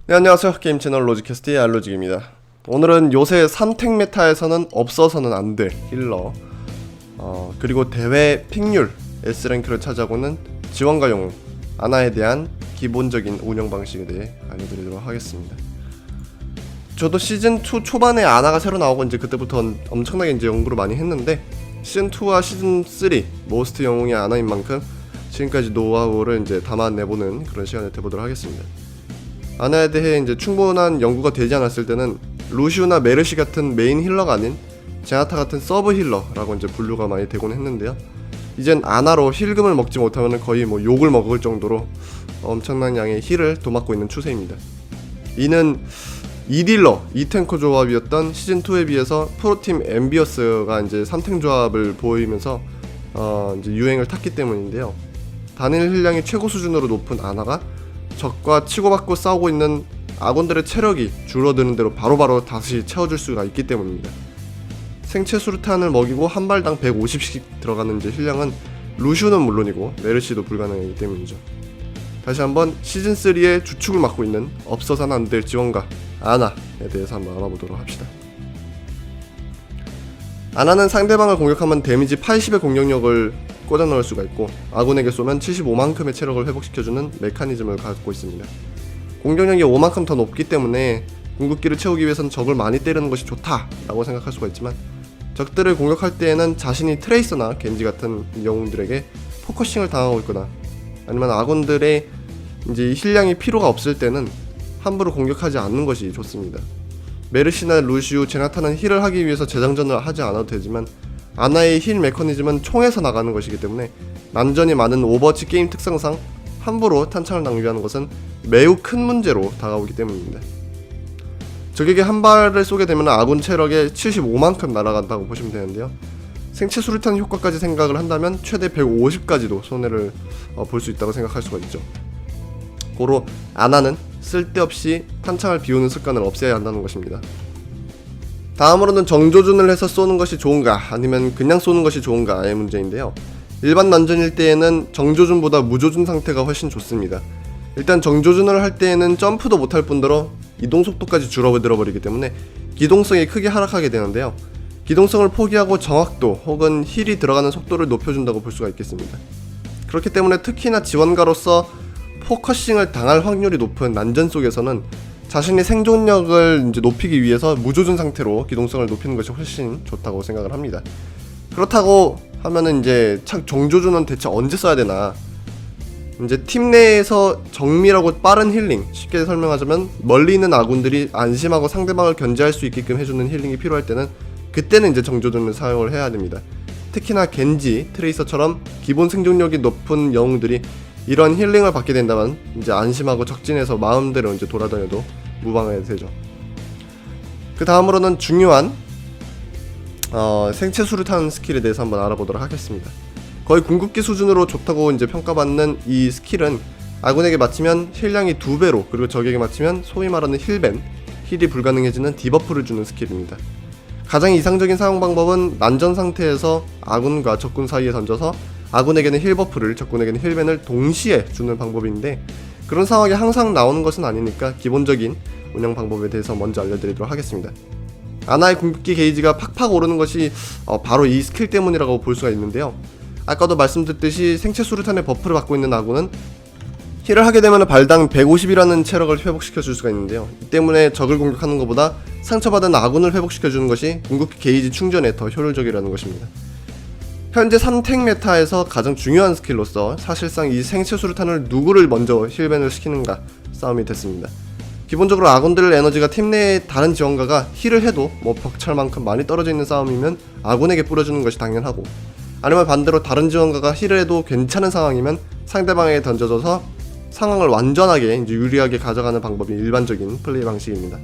네, 안녕하세요. 게임 채널 로직캐스트의 알로직입니다. 오늘은 요새 3택 메타에서는 없어서는 안 될 힐러 그리고 대회 픽률 S랭크를 차지하고는 지원과 영웅 아나에 대한 기본적인 운영 방식에 대해 알려드리도록 하겠습니다. 저도 시즌2 초반에 아나가 새로 나오고 이제 그때부터 엄청나게 이제 연구를 많이 했는데 시즌2와 시즌3 모스트 영웅이 아나인 만큼 지금까지 노하우를 이제 담아내보는 그런 시간을 해보도록 하겠습니다. 아나에 대해 이제 충분한 연구가 되지 않았을 때는 루시우나 메르시 같은 메인 힐러가 아닌 제나타 같은 서브 힐러라고 이제 분류가 많이 되곤 했는데요. 이젠 아나로 힐금을 먹지 못하면 거의 뭐 욕을 먹을 정도로 엄청난 양의 힐을 도맡고 있는 추세입니다. 이는 2딜러, 2탱커 조합이었던 시즌2에 비해서 프로팀 엠비어스가 이제 3탱 조합을 보이면서 이제 유행을 탔기 때문인데요. 단일 힐량이 최고 수준으로 높은 아나가 적과 치고받고 싸우고 있는 아군들의 체력이 줄어드는 대로 바로바로 다시 채워줄 수가 있기 때문입니다. 생체 수류탄을 먹이고 한 발당 150씩 들어가는 이제 힐량은 루시우는 물론이고 메르시도 불가능하기 때문이죠. 다시 한번 시즌3의 주축을 맡고 있는 없어서는 안 될 지원가 아나에 대해서 한번 알아보도록 합시다. 아나는 상대방을 공격하면 데미지 80의 공격력을 꽂아 넣을 수가 있고 아군에게 쏘면 75만큼의 체력을 회복시켜주는 메커니즘을 갖고 있습니다. 공격력이 5만큼 더 높기 때문에 궁극기를 채우기 위해선 적을 많이 때리는 것이 좋다라고 생각할 수가 있지만 적들을 공격할 때에는 자신이 트레이서나 겐지 같은 영웅들에게 포커싱을 당하고 있거나 아니면 아군들의 이제 힐량이 필요가 없을 때는 함부로 공격하지 않는 것이 좋습니다. 메르시나 루시우, 제나타는 힐을 하기 위해서 재장전을 하지 않아도 되지만 아나의 힐 메커니즘은 총에서 나가는 것이기 때문에 난전이 많은 오버워치 게임 특성상 함부로 탄창을 낭비하는 것은 매우 큰 문제로 다가오기 때문입니다. 적에게 한 발을 쏘게 되면 아군 체력의 75만큼 날아간다고 보시면 되는데요. 생체 수류탄 효과까지 생각을 한다면 최대 150까지도 손해를 볼 수 있다고 생각할 수가 있죠. 고로 아나는 쓸데없이 탄창을 비우는 습관을 없애야 한다는 것입니다. 다음으로는 정조준을 해서 쏘는 것이 좋은가 아니면 그냥 쏘는 것이 좋은가의 문제인데요. 일반 난전일 때에는 정조준보다 무조준 상태가 훨씬 좋습니다. 일단 정조준을 할 때에는 점프도 못할 뿐더러 이동속도까지 줄어들어 버리기 때문에 기동성이 크게 하락하게 되는데요. 기동성을 포기하고 정확도 혹은 힐이 들어가는 속도를 높여준다고 볼 수가 있겠습니다. 그렇기 때문에 특히나 지원가로서 포커싱을 당할 확률이 높은 난전 속에서는 자신의 생존력을 이제 높이기 위해서 무조준 상태로 기동성을 높이는 것이 훨씬 좋다고 생각을 합니다. 그렇다고 하면은 이제 참 정조준은 대체 언제 써야 되나? 이제 팀 내에서 정밀하고 빠른 힐링, 쉽게 설명하자면 멀리 있는 아군들이 안심하고 상대방을 견제할 수 있게끔 해주는 힐링이 필요할 때는 그때는 이제 정조준을 사용을 해야 됩니다. 특히나 겐지, 트레이서처럼 기본 생존력이 높은 영웅들이 이런 힐링을 받게 된다면 이제 안심하고 적진에서 마음대로 이제 돌아다녀도 무방하게 되죠. 그 다음으로는 중요한 생체 수류탄 스킬에 대해서 한번 알아보도록 하겠습니다. 거의 궁극기 수준으로 좋다고 이제 평가받는 이 스킬은 아군에게 맞추면 힐량이 2배로 그리고 적에게 맞추면 소위 말하는 힐밴, 힐이 불가능해지는 디버프를 주는 스킬입니다. 가장 이상적인 사용 방법은 난전 상태에서 아군과 적군 사이에 던져서 아군에게는 힐 버프를, 적군에게는 힐밴을 동시에 주는 방법인데 그런 상황이 항상 나오는 것은 아니니까 기본적인 운영 방법에 대해서 먼저 알려드리도록 하겠습니다. 아나의 궁극기 게이지가 팍팍 오르는 것이 바로 이 스킬 때문이라고 볼 수가 있는데요. 아까도 말씀드렸듯이 생체 수류탄의 버프를 받고 있는 아군은 힐을 하게 되면 발당 150이라는 체력을 회복시켜 줄 수가 있는데요. 이 때문에 적을 공격하는 것보다 상처받은 아군을 회복시켜 주는 것이 궁극기 게이지 충전에 더 효율적이라는 것입니다. 현재 3탱 메타에서 가장 중요한 스킬로서 사실상 이 생체 수류탄을 누구를 먼저 힐밴을 시키는가 싸움이 됐습니다. 기본적으로 아군들 에너지가 팀 내의 다른 지원가가 힐을 해도 뭐 벅찰만큼 많이 떨어져 있는 싸움이면 아군에게 뿌려주는 것이 당연하고 아니면 반대로 다른 지원가가 힐을 해도 괜찮은 상황이면 상대방에게 던져줘서 상황을 완전하게 이제 유리하게 가져가는 방법이 일반적인 플레이 방식입니다.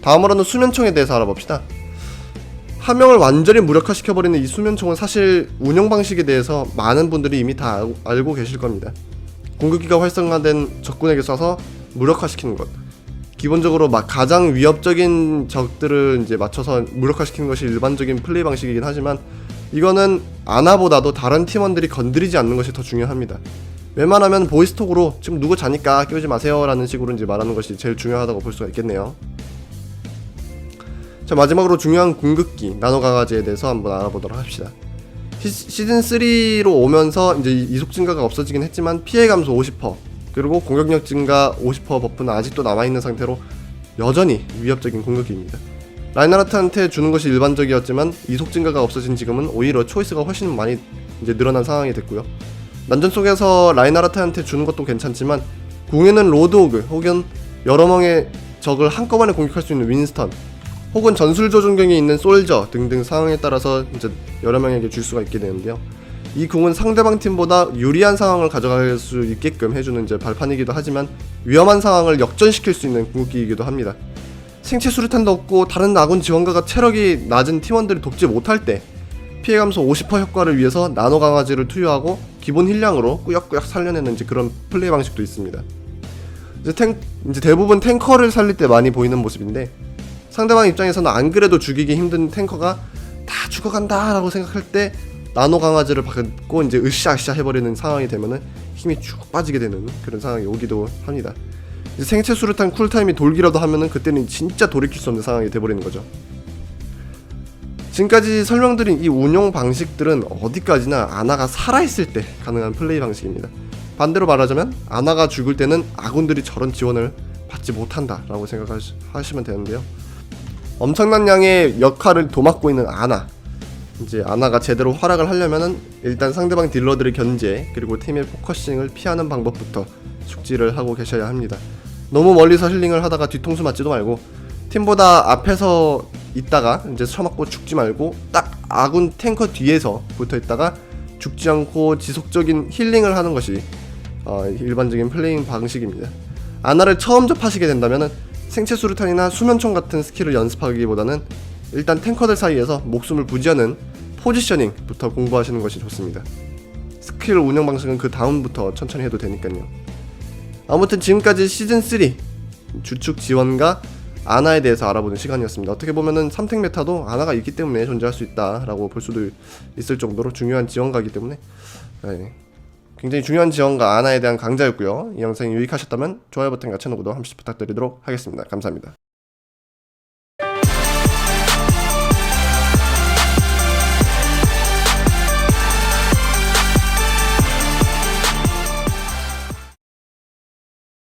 다음으로는 수면총에 대해서 알아봅시다. 한 명을 완전히 무력화시켜버리는 이 수면총은 사실 운영 방식에 대해서 많은 분들이 이미 다 알고 계실 겁니다. 궁극기가 활성화된 적군에게 쏴서 무력화시키는 것. 기본적으로 가장 위협적인 적들을 이제 맞춰서 무력화시키는 것이 일반적인 플레이 방식이긴 하지만 이거는 아나보다도 다른 팀원들이 건드리지 않는 것이 더 중요합니다. 웬만하면 보이스톡으로 지금 누구 자니까 끼우지 마세요 라는 식으로 이제 말하는 것이 제일 중요하다고 볼 수가 있겠네요. 자, 마지막으로 중요한 궁극기 나노 강아지에 대해서 한번 알아보도록 합시다. 시즌 3로 오면서 이제 이속 증가가 없어지긴 했지만 피해 감소 50% 그리고 공격력 증가 50% 버프는 아직도 남아있는 상태로 여전히 위협적인 궁극기입니다. 라인하르트한테 주는 것이 일반적이었지만 이속 증가가 없어진 지금은 오히려 초이스가 훨씬 많이 이제 늘어난 상황이 됐고요. 난전 속에서 라인하르트한테 주는 것도 괜찮지만 궁에는 로드호그 혹은 여러 명의 적을 한꺼번에 공격할 수 있는 윈스턴 혹은 전술 조준경이 있는 솔저 등등 상황에 따라서 이제 여러 명에게 줄 수가 있게 되는데요. 이 궁은 상대방 팀보다 유리한 상황을 가져갈 수 있게끔 해주는 이제 발판이기도 하지만 위험한 상황을 역전시킬 수 있는 궁극기이기도 합니다. 생체 수류탄도 없고 다른 아군 지원가가 체력이 낮은 팀원들이 돕지 못할 때 피해 감소 50% 효과를 위해서 나노 강아지를 투여하고 기본 힐량으로 꾸역꾸역 살려내는 이제 그런 플레이 방식도 있습니다. 이제 대부분 탱커를 살릴 때 많이 보이는 모습인데 상대방 입장에서는 안 그래도 죽이기 힘든 탱커가 다 죽어간다 라고 생각할 때 나노 강아지를 받고 이제 으쌰으쌰 해버리는 상황이 되면은 힘이 쭉 빠지게 되는 그런 상황이 오기도 합니다. 이제 생체 수류탄 쿨타임이 돌기라도 하면은 그때는 진짜 돌이킬 수 없는 상황이 돼버리는 거죠. 지금까지 설명드린 이 운용 방식들은 어디까지나 아나가 살아있을 때 가능한 플레이 방식입니다. 반대로 말하자면 아나가 죽을 때는 아군들이 저런 지원을 받지 못한다 라고 생각하시면 되는데요. 엄청난 양의 역할을 도맡고 있는 아나, 이제 아나가 제대로 활약을 하려면은 일단 상대방 딜러들의 견제 그리고 팀의 포커싱을 피하는 방법부터 숙지를 하고 계셔야 합니다. 너무 멀리서 힐링을 하다가 뒤통수 맞지도 말고 팀보다 앞에서 있다가 이제 쳐맞고 죽지 말고 딱 아군 탱커 뒤에서 붙어있다가 죽지 않고 지속적인 힐링을 하는 것이 일반적인 플레잉 방식입니다. 아나를 처음 접하시게 된다면은 생체 수류탄이나 수면총 같은 스킬을 연습하기보다는 일단 탱커들 사이에서 목숨을 부지하는 포지셔닝부터 공부하시는 것이 좋습니다. 스킬 운영 방식은 그 다음부터 천천히 해도 되니까요. 아무튼 지금까지 시즌3 주축 지원과 아나에 대해서 알아보는 시간이었습니다. 어떻게 보면은 3탱 메타도 아나가 있기 때문에 존재할 수 있다라고 볼 수도 있을 정도로 중요한 지원가이기 때문에 굉장히 중요한 지원가 아나에 대한 강좌였고요. 이 영상이 유익하셨다면 좋아요 버튼과 채널 구독 한 번씩 부탁드리도록 하겠습니다. 감사합니다.